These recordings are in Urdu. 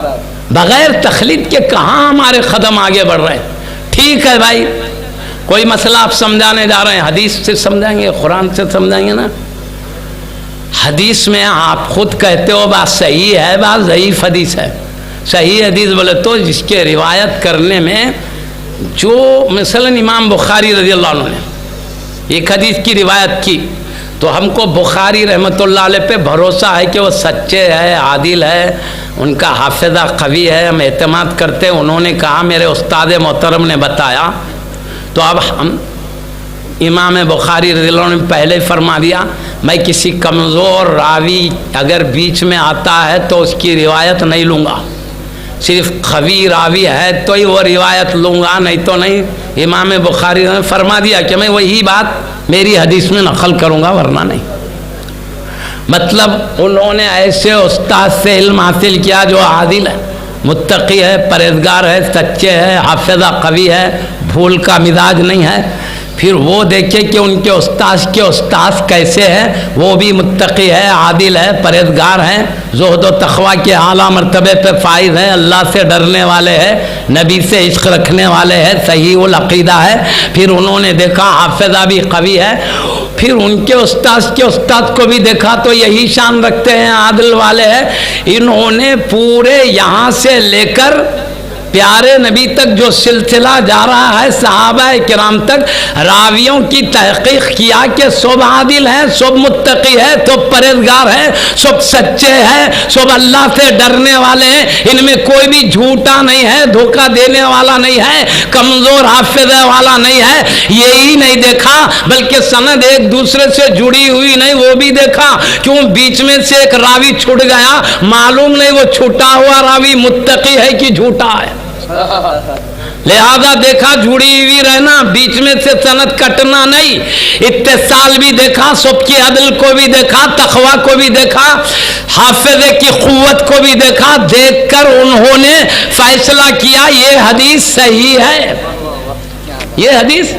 بغیر تخلیق کے کہاں ہمارے قدم آگے بڑھ رہے ہیں؟ ٹھیک ہے بھائی، کوئی مسئلہ آپ سمجھانے جا رہے ہیں، حدیث سے سمجھائیں گے، قرآن سے سمجھائیں گے نا۔ حدیث میں آپ خود کہتے ہو بات صحیح ہے، بات ضعیف حدیث ہے۔ صحیح حدیث بولے تو جس کے روایت کرنے میں جو مثلا امام بخاری رضی اللہ عنہ نے ایک حدیث کی روایت کی تو ہم کو بخاری رحمۃ اللہ علیہ پہ بھروسہ ہے کہ وہ سچے ہے، عادل ہے، ان کا حافظہ قوی ہے، ہم اعتماد کرتے ہیں۔ انہوں نے کہا میرے استاد محترم نے بتایا، تو اب ہم امام بخاری رضی اللہ عنہ نے پہلے فرما دیا میں کسی کمزور راوی اگر بیچ میں آتا ہے تو اس کی روایت نہیں لوں گا، صرف قوی راوی ہے تو ہی وہ روایت لوں گا، نہیں تو نہیں۔ امام بخاری نے فرما دیا کہ میں وہی بات میری حدیث میں نقل کروں گا، ورنہ نہیں۔ مطلب انہوں نے ایسے استاد سے علم حاصل کیا جو عادل ہے، متقی ہے، پرہیزگار ہے، سچے ہے، حافظہ قوی ہے، بھول کا مزاج نہیں ہے۔ پھر وہ دیکھے کہ ان کے استاذ کیسے ہیں، وہ بھی متقی ہے، عادل ہے، پرہیزگار ہیں، زہد و تقوی کے اعلیٰ مرتبے پہ فائز ہیں، اللہ سے ڈرنے والے ہیں، نبی سے عشق رکھنے والے ہیں، صحیح العقیدہ ہے۔ پھر انہوں نے دیکھا حافظہ بھی قوی ہے، پھر ان کے استاد کو بھی دیکھا تو یہی شان رکھتے ہیں، عادل والے ہیں۔ انہوں نے پورے یہاں سے لے کر پیارے نبی تک جو سلسلہ جا رہا ہے صحابہ کرام تک، راویوں کی تحقیق کیا کہ سب عادل ہیں، سب متقی ہے، سب پرہیزگار ہے، سب سچے ہیں، سب اللہ سے ڈرنے والے ہیں، ان میں کوئی بھی جھوٹا نہیں ہے، دھوکہ دینے والا نہیں ہے، کمزور حافظہ والا نہیں ہے۔ یہی نہیں دیکھا بلکہ سند ایک دوسرے سے جڑی ہوئی نہیں، وہ بھی دیکھا، کیوں بیچ میں سے ایک راوی چھوٹ گیا، معلوم نہیں وہ چھوٹا ہوا راوی متقی ہے کہ جھوٹا ہے، لہذا دیکھا جڑی ہوئی رہنا، بیچ میں سے سند کٹنا نہیں۔ اتصال بھی دیکھا، سب کی عدل کو بھی دیکھا، تقوی کو بھی دیکھا، حافظے کی قوت کو بھی دیکھا، دیکھ کر انہوں نے فیصلہ کیا یہ حدیث صحیح ہے، یہ حدیث۔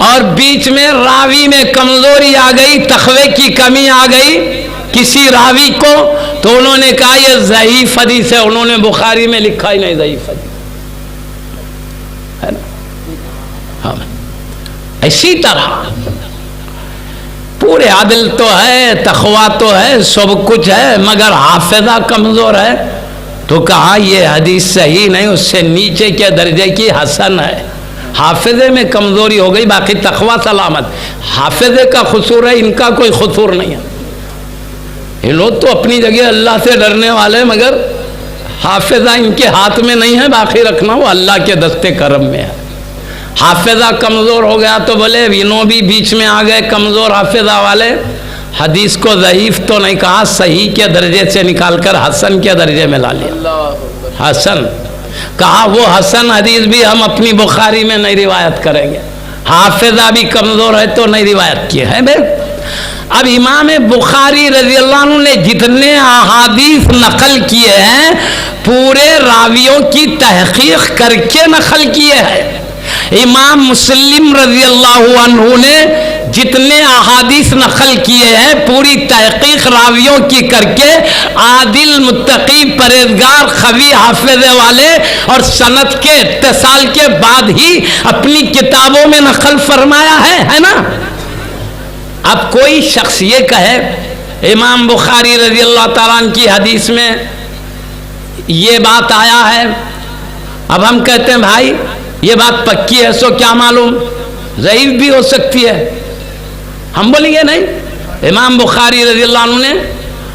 اور بیچ میں راوی میں کمزوری آ گئی، تقوی کی کمی آ گئی کسی راوی کو، تو انہوں نے کہا یہ ضعیف حدیث ہے، انہوں نے بخاری میں لکھا ہی نہیں ضعیف حدیث ہے نا۔ ہاں اسی طرح پورے عدل تو ہے، تقوی تو ہے، سب کچھ ہے، مگر حافظہ کمزور ہے، تو کہا یہ حدیث صحیح نہیں، اس سے نیچے کے درجے کی حسن ہے۔ حافظے میں کمزوری ہو گئی، باقی تقوی سلامت، حافظے کا قصور ہے، ان کا کوئی قصور نہیں ہے۔ یہ لوگ تو اپنی جگہ اللہ سے ڈرنے والے، مگر حافظہ ان کے ہاتھ میں نہیں ہے، باقی رکھنا وہ اللہ کے دستے کرم میں ہے۔ حافظہ کمزور ہو گیا تو بولے انہوں بھی بیچ میں آ گئے کمزور حافظہ والے، حدیث کو ضعیف تو نہیں کہا، صحیح کے درجے سے نکال کر حسن کے درجے میں لا لیا۔ حسن کہا وہ حسن حدیث بھی ہم اپنی بخاری میں نہیں روایت کریں گے، حافظہ بھی کمزور ہے تو نہیں روایت کی ہے۔ اب امام بخاری رضی اللہ عنہ نے جتنے احادیث نقل کیے ہیں پورے راویوں کی تحقیق کر کے نقل کیے ہیں۔ امام مسلم رضی اللہ عنہ نے جتنے احادیث نقل کیے ہیں پوری تحقیق راویوں کی کر کے، عادل، متقی، پرہیزگار، قوی حافظے والے اور سند کے اتصال کے بعد ہی اپنی کتابوں میں نقل فرمایا ہے نا۔ اب کوئی شخص یہ کہے امام بخاری رضی اللہ تعالیٰ عنہ کی حدیث میں یہ بات آیا ہے، اب ہم کہتے ہیں بھائی یہ بات پکی ہے، سو کیا معلوم ضعیف بھی ہو سکتی ہے، ہم بولیں گے نہیں، امام بخاری رضی اللہ عنہ نے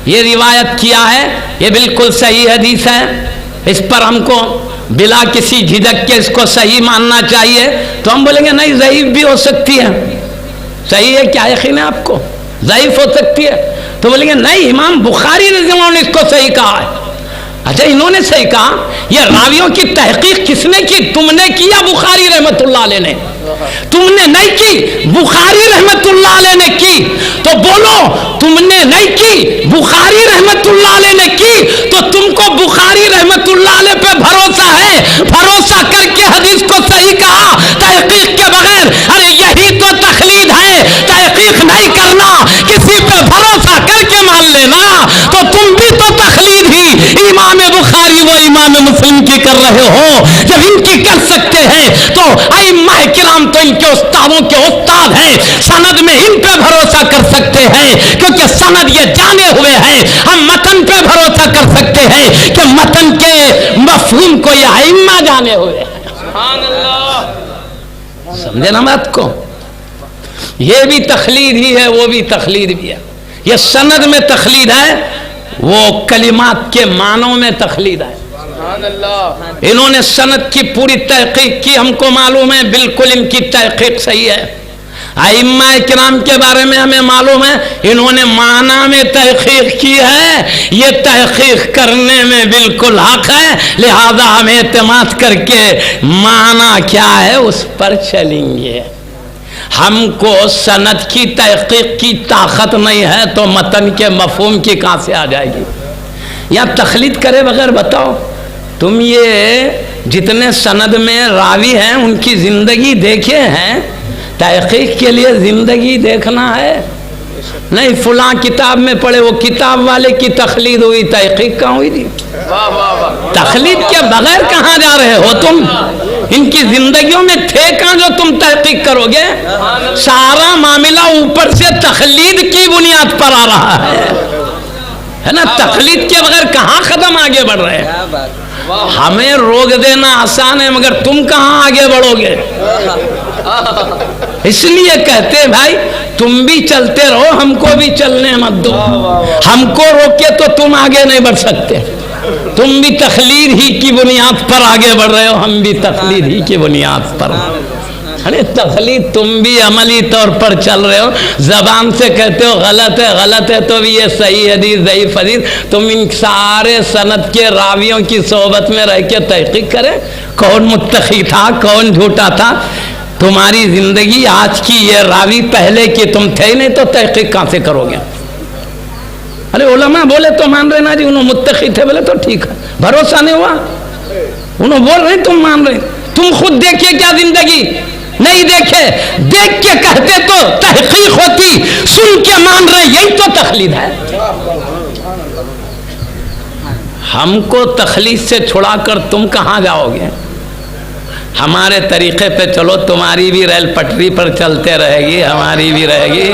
یہ روایت کیا ہے، یہ بالکل صحیح حدیث ہے، اس پر ہم کو بلا کسی جھجک کے اس کو صحیح ماننا چاہیے، تو ہم بولیں گے نہیں ضعیف بھی ہو سکتی ہے۔ صحیح ہے کیا یقین ہے آپ کو ضعیف ہو سکتی ہے؟ تو بولیں گے نہیں امام بخاری رضی اللہ عنہ نے اس کو صحیح کہا ہے۔ اچھا انہوں نے صحیح کہا، یہ راویوں کی تحقیق کس نے کی؟ تم نے کی یا بخاری رحمت اللہ علیہ نے؟ تم نے نہیں کی، بخاری رحمت اللہ علیہ نے کی، تو بولو تم نے نہیں کی، بخاری رحمت اللہ علیہ نے کی، تو تم کو بخاری رحمت اللہ علیہ پہ بھروسہ ہے، بھروسہ کر کے حدیث کو صحیح کہا تحقیق کے بغیر۔ ارے یہی تو تقلید ہے، تحقیق نہیں کرنا، کسی پہ بھروسہ کر کے مان لینا، تو تم بھی تو تقلید ہی امام بخاری امام مسلم کی کر رہے ہو؟ جب ان کی کر سکتے ہیں تو ائمہ کرام تو ان کے استادوں کے استاد ہیں، سند میں ان پہ بھروسہ کر سکتے ہیں کیونکہ سند یہ جانے ہوئے ہیں۔ ہم متن پہ بھروسہ کر سکتے ہیں کہ متن کے مفہوم کو یہ ائمہ جانے ہوئے ہیں۔ سبحان اللہ، سمجھے نا بات کو؟ یہ بھی تخلید ہی ہے، وہ بھی تخلید بھی ہے۔ یہ سند میں تخلید ہے، وہ کلمات کے معنوں میں تخلید ہے۔ انہوں نے سند کی پوری تحقیق کی، ہم کو معلوم ہے بالکل ان کی تحقیق صحیح ہے۔ ائمہ کرام کے بارے میں ہمیں معلوم ہے انہوں نے معنی میں تحقیق کی ہے، یہ تحقیق کرنے میں بالکل حق ہے، لہذا ہم اعتماد کر کے معنی کیا ہے اس پر چلیں گے۔ ہم کو سند کی تحقیق کی طاقت نہیں ہے تو متن کے مفہوم کی کہاں سے آ جائے گی؟ یا تخلید کرے بغیر بتاؤ، تم یہ جتنے سند میں راوی ہیں ان کی زندگی دیکھے ہیں؟ تحقیق کے لیے زندگی دیکھنا ہے، نہیں فلاں کتاب میں پڑھے، وہ کتاب والے کی تخلید ہوئی، تحقیق کہاں ہوئی تھی؟ تخلید کے بغیر کہاں جا رہے ہو تم؟ ان کی زندگیوں میں تھے کہاں جو تم تحقیق کرو گے؟ سارا معاملہ اوپر سے تخلید کی بنیاد پر آ رہا ہے نا؟ تخلید کے بغیر کہاں قدم آگے بڑھ رہے ہیں؟ ہمیں روک دینا آسان ہے مگر تم کہاں آگے بڑھو گے؟ اس لیے کہتے ہیں بھائی تم بھی چلتے رہو، ہم کو بھی چلنے مت دو، ہم کو روکے تو تم آگے نہیں بڑھ سکتے۔ تم بھی تخلید ہی کی بنیاد پر آگے بڑھ رہے ہو، ہم بھی تخلید ہی کی بنیاد پر۔ ارے تخلید تم بھی عملی طور پر چل رہے ہو، زبان سے کہتے ہو غلط ہے تو بھی یہ صحیح حدیث ضعیف حدیث، تم ان سارے سند کے راویوں کی صحبت میں رہ کے تحقیق کریں کون متقی تھا کون جھوٹا تھا۔ تمہاری زندگی آج کی یہ راوی پہلے کی تم تھے ہی نہیں تو تحقیق کہاں سے کرو گے؟ ارے علماء بولے تو مان رہے نا جی، انہوں متقی تھے بولے تو ٹھیک ہے، بھروسہ نہیں ہوا، انہوں بول رہے تم مان رہے، تم خود دیکھیے کیا زندگی نہیں دیکھے، دیکھ کے کہتے تو تحقیق ہوتی، سن کے مان رہے، یہی تو تخلید ہے۔ ہم کو تخلید سے چھڑا کر تم کہاں جاؤ گے؟ ہمارے طریقے پہ چلو، تمہاری بھی ریل پٹری پر چلتے رہے گی، ہماری بھی رہے گی،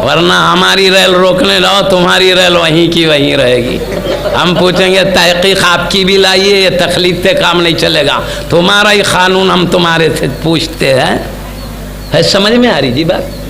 ورنہ ہماری ریل روکنے جاؤ تمہاری ریل وہیں کی وہیں رہے گی۔ ہم پوچھیں گے تحقیق آپ کی بھی لائیے، یہ تخلید سے کام نہیں چلے گا، تمہارا ہی قانون ہم تمہارے سے پوچھتے ہیں۔ سمجھ میں آ رہی جی بات؟